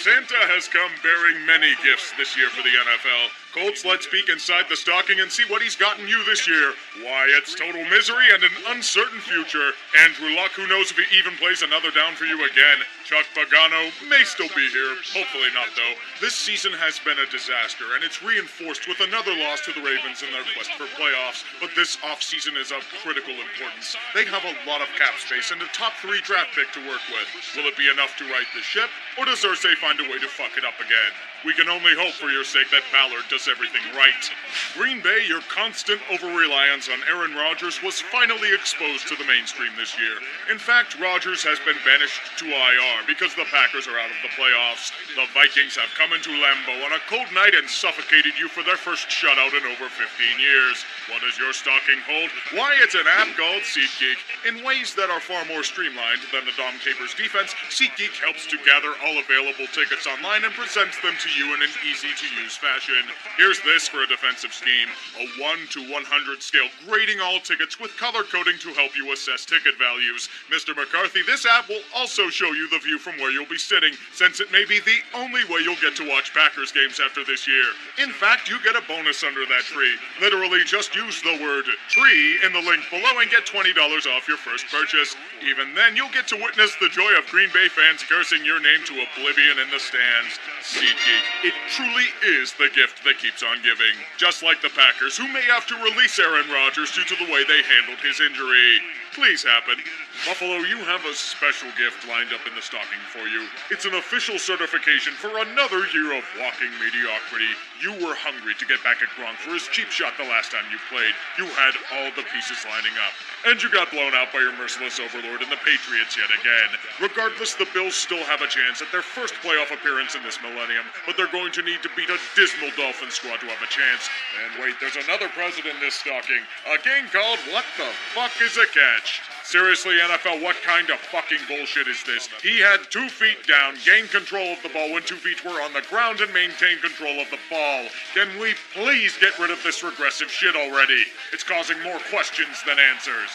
Santa has come bearing many gifts this year for the NFL. Colts, let's peek inside the stocking and see what he's gotten you this year. Why, it's total misery and an uncertain future. Andrew Luck, who knows if he even plays another down for you again. Chuck Pagano may still be here. Hopefully not, though. This season has been a disaster, and it's reinforced with another loss to the Ravens in their quest for playoffs. But this offseason is of critical importance. They have a lot of cap space and a top 3 draft pick to work with. Will it be enough to right the ship, or does Irsay find a way to fuck it up again? We can only hope for your sake that Ballard does everything right. Green Bay, your constant over-reliance on Aaron Rodgers was finally exposed to the mainstream this year. In fact, Rodgers has been banished to IR because the Packers are out of the playoffs. The Vikings have come into Lambeau on a cold night and suffocated you for their first shutout in over 15 years. What does your stocking hold? Why, it's an app called SeatGeek. In ways that are far more streamlined than the Dom Capers defense, SeatGeek helps to gather all available tickets online and presents them to you in an easy-to-use fashion. Here's this for a defensive scheme. A 1 to 100 scale, grading all tickets with color coding to help you assess ticket values. Mr. McCarthy, this app will also show you the view from where you'll be sitting, since it may be the only way you'll get to watch Packers games after this year. In fact, you get a bonus under that tree. Literally, just use the word tree in the link below and get $20 off your first purchase. Even then, you'll get to witness the joy of Green Bay fans cursing your name to oblivion in the stands. SeatGeek, it truly is the gift that keeps on giving. Just like the Packers, who may have to release Aaron Rodgers due to the way they handled his injury. Please happen. Buffalo, you have a special gift lined up in the stocking for you. It's an official certification for another year of walking mediocrity. You were hungry to get back at Gronk for his cheap shot the last time you played. You had all the pieces lining up. And you got blown out by your merciless overlord and the Patriots yet again. Regardless, the Bills still have a chance at their first playoff appearance in this millennium, but they're going to need to beat a dismal Dolphins squad to have a chance. And wait, there's another present in this stocking. A game called What the Fuck is a Catch? Seriously, NFL, what kind of fucking bullshit is this? He had 2 feet down, gained control of the ball when 2 feet were on the ground, and maintained control of the ball. Can we please get rid of this regressive shit already? It's causing more questions than answers.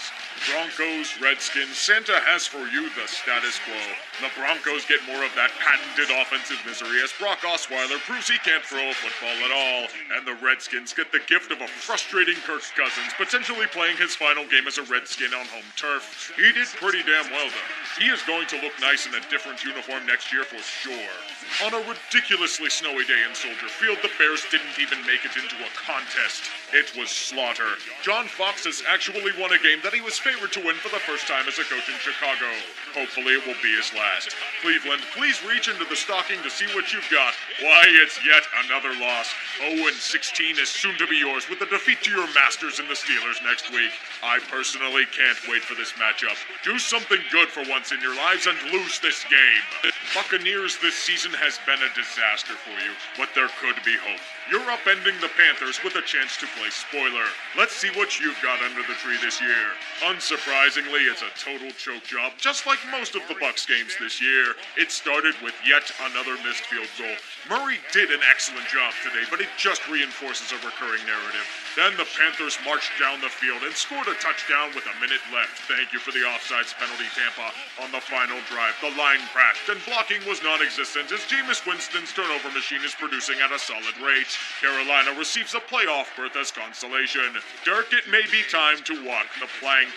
Broncos, Redskins, Santa has for you the status quo. The Broncos get more of that patented offensive misery as Brock Osweiler proves he can't throw a football at all. And the Redskins get the gift of a frustrating Kirk Cousins, potentially playing his final game as a Redskin on home turf. He did pretty damn well, though. He is going to look nice in a different uniform next year for sure. On a ridiculously snowy day in Soldier Field, the Bears didn't even make it into a contest. It was slaughter. John Fox has actually won a game that he was favored to win for the first time as a coach in Chicago. Hopefully it will be his last. Cleveland, please reach into the stocking to see what you've got. Why, it's yet another loss. 0-16 is soon to be yours with a defeat to your masters in the Steelers next week. I personally can't wait for this matchup. Do something good for once in your lives and lose this game. Buccaneers, this season has been a disaster for you, but there could be hope. You're upending the Panthers with a chance to play spoiler. Let's see what you've got under the tree this year. Unsurprisingly, it's a total choke job, just like most of the Bucs games this year. It started with yet another missed field goal. Murray did an excellent job today, but it just reinforces a recurring narrative. Then the Panthers marched down the field and scored a touchdown with a minute left. Thank you for the offsides penalty, Tampa. On the final drive, the line crashed and blocking was non-existent as Jameis Winston's turnover machine is producing at a solid rate. Carolina receives a playoff berth as consolation. Dirk, it may be time to walk the plank.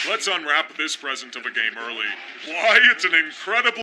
Let's unwrap this present of a game early. Why, it's an incredible